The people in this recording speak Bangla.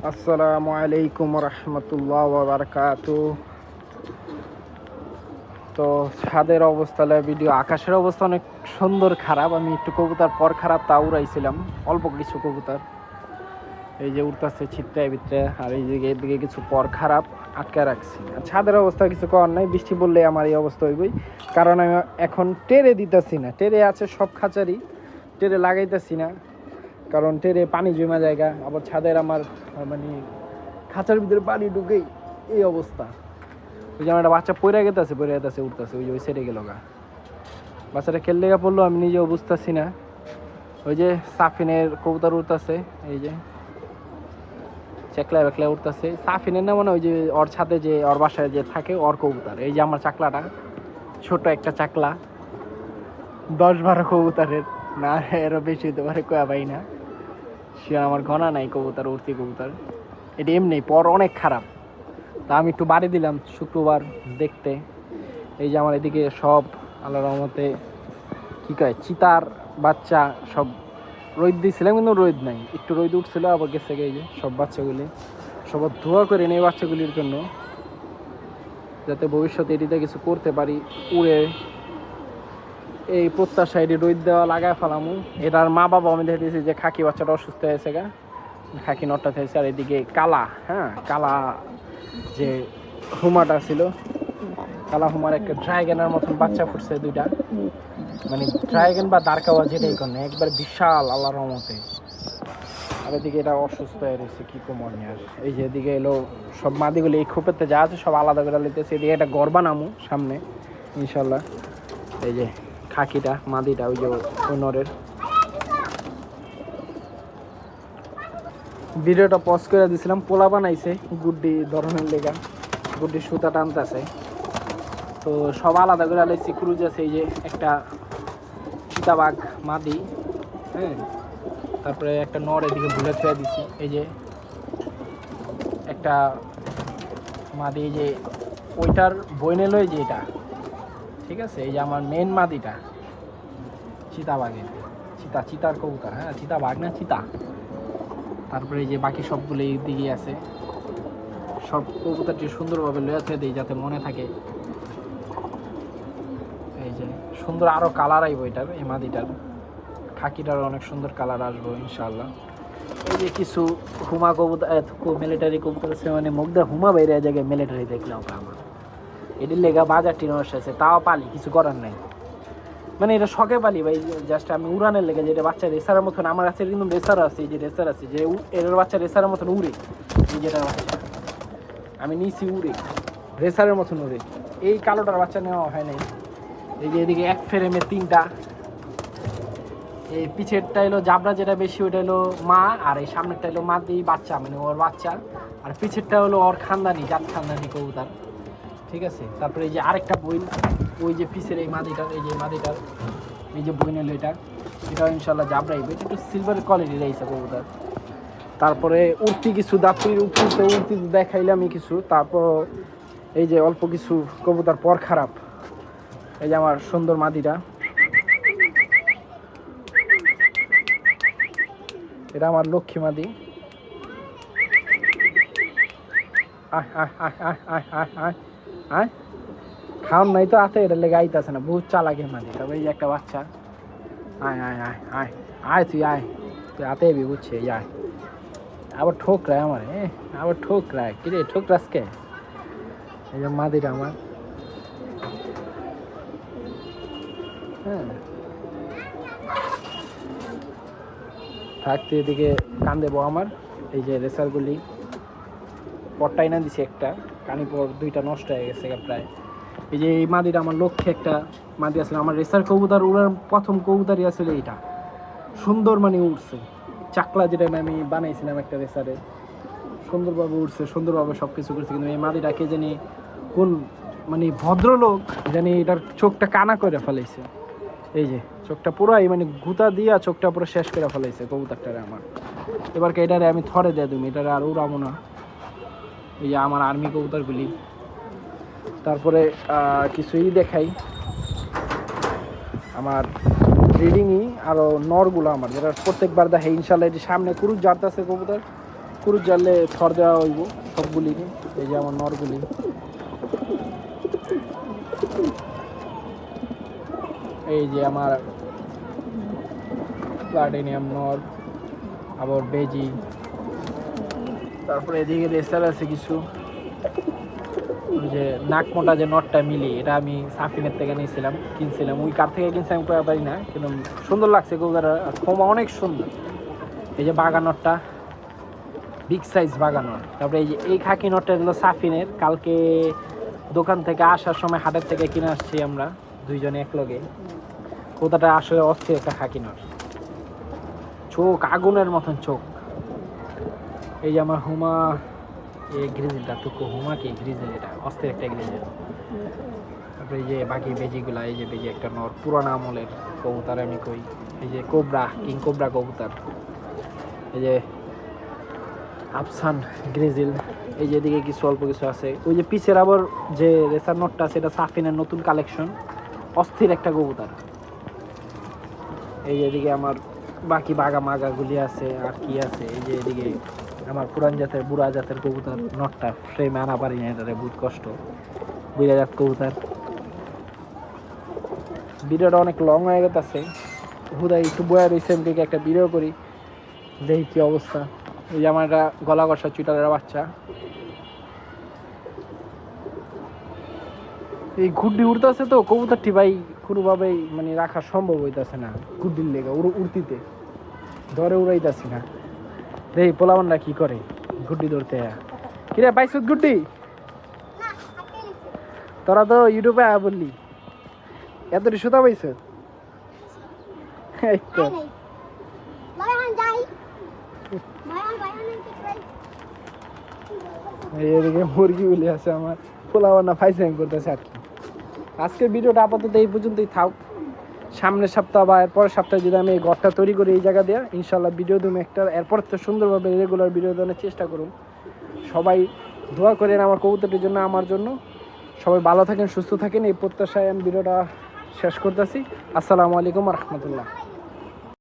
আসসালামু আলাইকুম রহমতুল্লাহ বারাকাতু। তো ছাদের অবস্থা ভিডিও, আকাশের অবস্থা অনেক সুন্দর খারাপ। আমি একটু কবুতর পর খারাপ তা উড়াইছিলাম, অল্প কিছু কবুতর এই যে উড়তেছে ছিটটায় ভিতরে, আর এই দিকে এদিকে কিছু পর খারাপ আটকে রাখছি। আর ছাদের অবস্থা কিছু করার নাই, বৃষ্টি পড়লে আমার এই অবস্থা হইবই। কারণ আমি এখন টেরে দিতেছি না, টেরে আছে সব খাঁচারি, টেরে লাগাইতেছি না কারণ টেরে পানি জমা জায়গা, আবার ছাদের আমার মানে খাঁচার ভিতরে পানি ঢুকেই এই অবস্থা। ওই যে আমার একটা বাচ্চা পড়ে গেতেছে উঠতেছে, ওই যে ওই সাইডে গেল গা, বাচ্চাটা খেললে গা পড়লো, আমি নিজেও বুঝতেছি না। ওই যে সাফিনের কবুতর উঠতেছে, এই যে চেকলা বেকলা উঠতেছে। সাফিনের না মানে ওই যে ওর ছাদে যে ওর বাসায় যে থাকে ওর কবুতর। এই যে আমার চাকলাটা, ছোট একটা চাকলা, 10-12 কবুতরের, না এরও বেশি হতে পারে, কয়া পাই না। সে আমার ঘনা নাই কবুতর, উঠতি কবুতর। এটা এমনি পর অনেক খারাপ, তা আমি একটু বাড়ি দিলাম শুক্রবার দেখতে। এই যে আমার এদিকে সব আল্লাহর রহমতে কী কয় চিতার বাচ্চা সব রোদ দিয়েছিলাম, কিন্তু রোদ নাই, একটু রোদ উঠছিল আবার গেছে। এই যে সব বাচ্চাগুলি সবার ধোয়া করে নেই বাচ্চাগুলির জন্য, যাতে ভবিষ্যতে এটিতে কিছু করতে পারি উড়ে। এই প্রত্যাশা এটি রোদ দেওয়া লাগায় ফেলামু। এটার মা বাবা আমি দেখেছি যে খাকি বাচ্চাটা অসুস্থ হয়েছে গা, খাকি নটটা হয়েছে। আর এদিকে কালা, হ্যাঁ কালা যে হুমাটা ছিল, কালা হুমার একটা ড্রাগনের মতন বাচ্চা ফুটছে দুইটা, মানে ড্রাগন বা দারকাওয়া যেটাই করে একবার বিশাল আল্লাহর রহমতে। আর এদিকে এটা অসুস্থ হয়ে রয়েছে, কি কমন আর। এই যে এদিকে এলো সব মাদিগুলি, এই খোপেতে যা আছে সব আলাদা করে লিতেছে। এদিকে একটা গড়বা নামু সামনে ইনশাল্লাহ। এই যে খাকিটা মাদিটা, ওই যে নরের। ভিডিওটা পজ করে দিয়েছিলাম, পোলা বানাইছে গুড্ডি ধরনের লেগা, গুড্ডি সুতা টানতেছে। তো সব আলাদা করে আলাইছি। ক্রুজ আছে, এই যে একটা চিতাবাঘ মাদি, হ্যাঁ, তারপরে একটা নর এদিকে ভুলে ছেড়ে দিছি। এই যে একটা মাদি, এই যে ওইটার বইনেল, এই যে এটা ঠিক আছে। এই যে আমার মেন মাদিটা চিতাবাঘের, চিতার কবুতর, হ্যাঁ চিতাবাঘ না চিতা। তারপরে এই যে বাকি সবগুলো এই দিকে আছে, সব কবুতরটি সুন্দরভাবে লয়ে ছেড়ে দিই যাতে মনে থাকে। এই যে সুন্দর আরও কালার আইব এটার, এই মাদিটার, খাকিটার অনেক সুন্দর কালার আসবো ইনশাল্লাহ। এই যে কিছু হুমা কবুতর, মিলিটারি কবুতর আছে, মানে মুখটা হুমা বাইরে জায়গায় মিলিটারি দেখলাম আমার। এটির লেগা বাজারটি নষ্ট আছে, তাও পালি, কিছু করার নাই। মানে এটা শখে পালি ভাই, জাস্ট আমি উড়ানের লেগে, যেটা বাচ্চা রেসারের মতন। আমার কাছে কিন্তু রেসার আছে, এই যে রেসার আছে, যে এর বাচ্চা রেসারের মতন উড়ে, এই যেটার বাচ্চা আমি নিচি উড়ে, রেসারের মতন উড়ে। এই কালোটার বাচ্চা নেওয়া হয় নাই। এই যে এদিকে এক ফ্রেমে 3টা, এই পিছেরটা এলো জাবরা যেটা বেশি, ওইটা হলো মা, আর এই সামনেরটা হলো মা দিয়ে বাচ্চা, মানে ওর বাচ্চা। আর পিছেরটা হলো ওর খানদানি, জাত খানদানি কবুতর, ঠিক আছে। তারপরে এই যে আরেকটা বই, ওই যে পিছের এই মাদিটার, এই যে মাদিটার এই যে বই নিল, এটাও ইনশাল্লাহ জাবরাইবে। এটা একটু সিলভার কোয়ালিটির এইসব কবুতর। তারপরে উড়তি কিছু দাপুরির উড়তি দেখাইলাম কিছু। তারপর এই যে অল্প কিছু কবুতর পর খারাপ। এই যে আমার সুন্দর মাদিটা, এটা আমার লক্ষ্মী মাদি। খাওয়ান নাই তো আতে, এটা লেগে আইতেছে না, বহুত চালাকের মাদি। তবে এই যে একটা বাচ্চা, আয় আয় আয় আয় আয়, তুই আয়, তুই আতে এবি, বুঝছে, আয়। আবার ঠোকরায় আমার, আবার ঠোকরায়, কিরে ঠোকরাসকে। এই যে মাদিটা আমার, হ্যাঁ থাকতে এদিকে কান দেবো আমার। এই যে রেসারগুলি পরটাই না দিছে একটা, কানিপর 2টা নষ্ট হয়ে গেছে প্রায়। এই যে এই মাদিটা আমার লক্ষ্যে একটা মাদি আসলে, আমার রেসার কবুতর উড়ার প্রথম কবুতরই আসলে এইটা, সুন্দর মানে উঠছে। চাকলা যেটা আমি বানাইছিলাম একটা রেসারে, সুন্দরভাবে উঠছে, সুন্দরভাবে সব কিছু করছে। কিন্তু এই মাদিটাকে জানি কোন মানে ভদ্রলোক জানি এটার চোখটা কানা করে ফেলাইছে। এই যে চোখটা পুরাই মানে গুতা দিয়া চোখটা পুরো শেষ করে ফেলাইছে কবুতরটারে আমার। এবারকে এটারে আমি থরে দিয়ে তুমি, এটারে আর উড়াবো না। এই যে আমার আর্মি কবুতরগুলি। তারপরে কিছুই দেখাই আমার ব্রিডিংই, আরও নরগুলো আমার, যেটা প্রত্যেকবার দেখে ইনশাল্লাহ। এটি সামনে কুরুজ জাত আছে কবুতর, পুরুষ জালে থর দেওয়া হইব সবগুলি। এই যে আমার নরগুলি, এই যে আমার প্লাটিনিয়াম নর, আবার বেজি, তারপরে এদিকে রেসার আছে কিছু। ওই যে নাক মোটা যে নটটা মিলি, এটা আমি সাফিনের থেকে নিয়েছিলাম, কিনছিলাম। ওই কার থেকে কিনছি আমি কয়া পারি না, কিন্তু সুন্দর লাগছে কবুতরটা, খোমা অনেক সুন্দর। এই যে বাগা নটটা, বিগ সাইজ বাগা নট। তারপরে এই যে এই খাকি নটটা হলো সাফিনের, কালকে দোকান থেকে আসার সময় হাটের থেকে কিনে আসছি আমরা দুইজনে একলগে। কবুতরটা আসলে অস্থির একটা খাকি নট, চোখ আগুনের মতন চোখ। এই যে আমার হুমা, এই গ্রিজেলটা টুকু হুমা কি গ্রিজেল, এটা অস্থির একটা গ্রিজেল। তারপরে এই যে বাকি বেজিগুলা, এই যে বেজি একটা নর, পুরানা আমলের কবুতর আমি কই। এই যে কোবরা, কিং কোবরা কবুতর। এই যে আফসান গ্রিজেল। এই যে এদিকে কিছু অল্প কিছু আছে। ওই যে পিছের আবার যে রেসার নটটা আছে, এটা সাফিনের নতুন কালেকশন, অস্থির একটা কবুতর। এই যে এদিকে আমার বাকি বাগা মাগাগুলি আছে, আর কি আছে। এই যে এদিকে আমার পুরান জাতের বুড়া জাতের কবুতর নটটা, ফ্রেমে আনা পারি না, এটারে বহুত কষ্ট। বুড়া জাত কবুতর। ভিডিওটা অনেক লং হয়ে গেছে, হুদাই একটু বয়া রয়েছে, আমি একটা ভিডিও করি, দেখি কি অবস্থা। এই যে আমার একটা গলা কষা চুইটালের বাচ্চা। এই ঘুড্ডি উড়তেছে তো কবুতরটি ভাই, কোনোভাবেই মানে রাখা সম্ভব হইতেছে না, ঘুড্ডির লেগে উড়তিতে ধরে উড়াইতেছি না। দেখি পোলাবানরা কি করে গুড্ডি ধরতে। কিরে পাইছত গুড্ডি? তোরা তো ইউটিউবে বললি এতটি সুতা পাইছ? এই তো এদিকে মুরগিগুলি আছে আমার, পোলাবানা ফাইসাং করতেছে আর কি। আজকের ভিডিওটা আপাতত এই পর্যন্তই থাক। সামনের সপ্তাহ বা এরপরের সপ্তাহে যদি আমি এই ঘরটা তৈরি করি এই জায়গা দিয়ে, ইনশাল্লাহ ভিডিও দেবো একটা। এরপর তো সুন্দরভাবে রেগুলার ভিডিও দেওয়ার চেষ্টা করুন। সবাই দোয়া করেন আমার কবুতরটির জন্য, আমার জন্য। সবাই ভালো থাকেন, সুস্থ থাকেন, এই প্রত্যাশায় আমি ভিডিওটা শেষ করতেছি। আসসালামু আলাইকুম রহমতুল্লাহ।